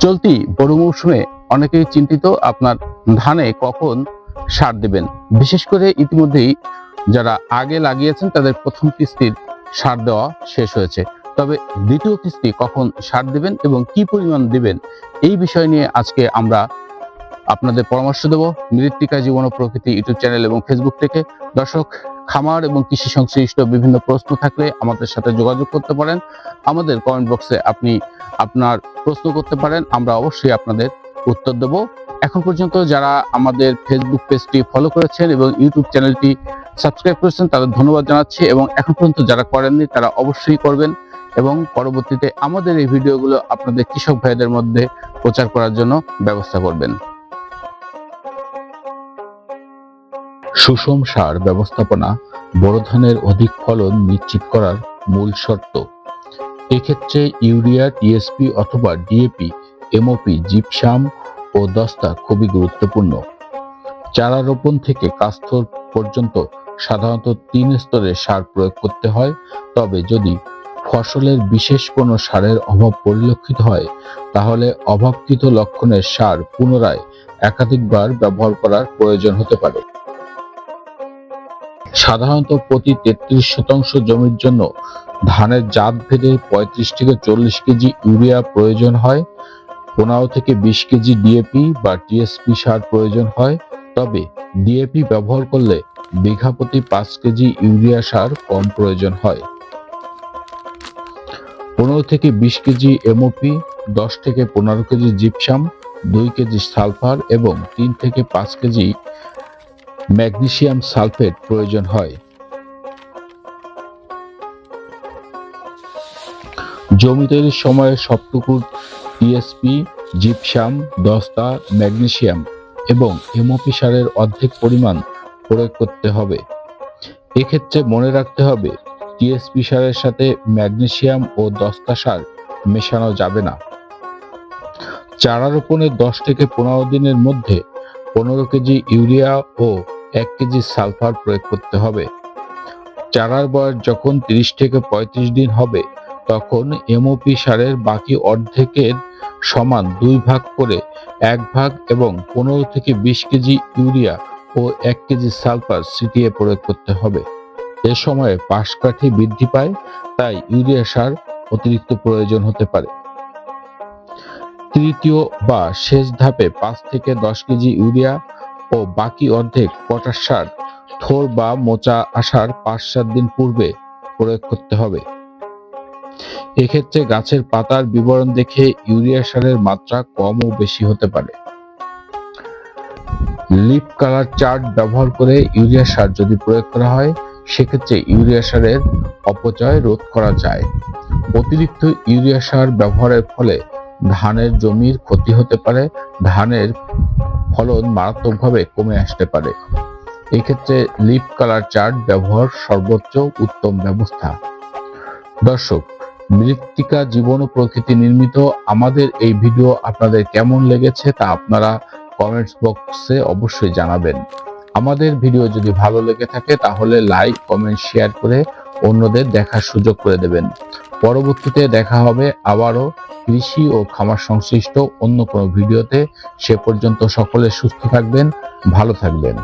চলতি বড় মৌসুমে অনেকেই চিন্তিত আপনার ধানে কখন সার দিবেন। বিশেষ করে ইতিমধ্যেই যারা আগে লাগিয়েছেন তাদের প্রথম কিস্তির সার দেওয়া শেষ হয়েছে, তবে দ্বিতীয় কিস্তি কখন সার দিবেন এবং কি পরিমাণ দিবেন এই বিষয় নিয়ে আজকে আমরা আপনাদের পরামর্শ দেব মৃত্তিকা জীবন ও প্রকৃতি ইউটিউব চ্যানেল এবং ফেসবুক থেকে। দর্শক, খামার এবং কৃষি সংশ্লিষ্ট বিভিন্ন প্রশ্ন থাকলে আমাদের সাথে যোগাযোগ করতে পারেন। আমাদের কমেন্ট বক্সে আপনি আপনার প্রশ্ন করতে পারেন, আমরা অবশ্যই আপনাদের উত্তর দেব। এখন পর্যন্ত যারা আমাদের ফেসবুক পেজটি ফলো করেছেন এবং ইউটিউব চ্যানেলটি সাবস্ক্রাইব করেছেন তাদের ধন্যবাদ জানাচ্ছি, এবং এখন পর্যন্ত যারা করেননি তারা অবশ্যই করবেন এবং পরবর্তীতে আমাদের এই ভিডিওগুলো আপনাদের কৃষক ভাইদের মধ্যে প্রচার করার জন্য ব্যবস্থা করবেন। সুষম সার ব্যবস্থাপনা বোরো ধানের অধিক ফলন নিশ্চিত করার মূল শর্ত। এক্ষেত্রে ইউরিয়া, টিএসপি অথবা ডিএপি, এমওপি, জিপসাম ও দস্তা খুবই গুরুত্বপূর্ণ। চারা রোপণ থেকে কাস্তর পর্যন্ত সাধারণত 3 স্তরে সার প্রয়োগ করতে হয়, তবে যদি ফসলের বিশেষ কোনো সারের অভাব পরিলক্ষিত হয় তাহলে অভাবকৃত লক্ষণের সার পুনরায় একাধিকবার ব্যবহার করার প্রয়োজন হতে পারে। সাধারণত প্রতি 33% জমির জন্য ধানের জাত ভেদে 35 থেকে 40 কেজি ইউরিয়া প্রয়োজন হয়, 15 থেকে 20 কেজি ডিএপি বা টিএসপি সার প্রয়োজন হয়, তবে ডিএপি ব্যবহার করলে বিঘা প্রতি 5 কেজি ইউরিয়া সার কম প্রয়োজন হয়। 15 থেকে 20 কেজি এমওপি, 10 থেকে 15 কেজি জিপসাম, 2 কেজি সালফার এবং 3 থেকে 5 কেজি ম্যাগনেসিয়াম সালফেট প্রয়োজন হয়। জমি তৈরির সময় সবটুকু টিএসপি, জিপসাম, দস্তা, ম্যাগনেসিয়াম এবং এমওপি সারের অর্ধেক পরিমাণ প্রয়োগ করতে হবে। এক্ষেত্রে মনে রাখতে হবে টিএসপি সারের সাথে ম্যাগনেসিয়াম ও দস্তা সার মেশানো যাবে না। চারা রোপণের 10 থেকে 15 দিনের মধ্যে 15 কেজি ইউরিয়া ও 1 কেজি সালফার প্রয়োগ করতে হবে। চারার বয়স যখন 30 থেকে 35 দিন হবে তখন এমওপি সারের বাকি অর্ধেকের সমান 2 ভাগ করে 1 ভাগ এবং 15 থেকে 20 কেজি ইউরিয়া ও 1 কেজি সালফার ছিটিয়ে প্রয়োগ করতে হবে। এ সময়ে পাশকাঠি বৃদ্ধি পায়, তাই ইউরিয়া সার অতিরিক্ত প্রয়োজন হতে পারে। তৃতীয় বা শেষ ধাপে 5 থেকে 10 কেজি ইউরিয়া ও বাকি অর্ধেক পটাশ সার থোড় বা মোচা আসার 5-7 দিন পূর্বে প্রয়োগ করতে হবে। এক্ষেত্রে গাছের পাতার বিবরণ দেখে ইউরিয়া সারের মাত্রা কম ও বেশি হতে পারে। লিফ কালার চার্ট ব্যবহার করে ইউরিয়া সার যদি প্রয়োগ করা হয় সেক্ষেত্রে ইউরিয়া সারের অপচয় রোধ করা যায়। অতিরিক্ত ইউরিয়া সার ব্যবহারের ফলে ধানের জমির ক্ষতি হতে পারে, ধানের ফলন মারাত্মকভাবে কমে আসতে পারে। এক্ষেত্রে লিফ কালার চার্ট ব্যবহার সর্বোচ্চ উত্তম ব্যবস্থা। দর্শক, মৃত্তিকা জীবন ও প্রকৃতি নির্মিত আমাদের এই ভিডিও আপনাদের কেমন লেগেছে তা আপনারা কমেন্টস বক্সে অবশ্যই জানাবেন। আমাদের ভিডিও যদি ভালো লেগে থাকে তাহলে লাইক, কমেন্ট, শেয়ার করে অন্যদের দেখার সুযোগ করে দেবেন। পরবর্তীতে দেখা হবে আবারও কৃষি ও খামার সংশ্লিষ্ট অন্য কোনো ভিডিওতে। সে পর্যন্ত সকলে সুস্থ থাকবেন, ভালো থাকবেন।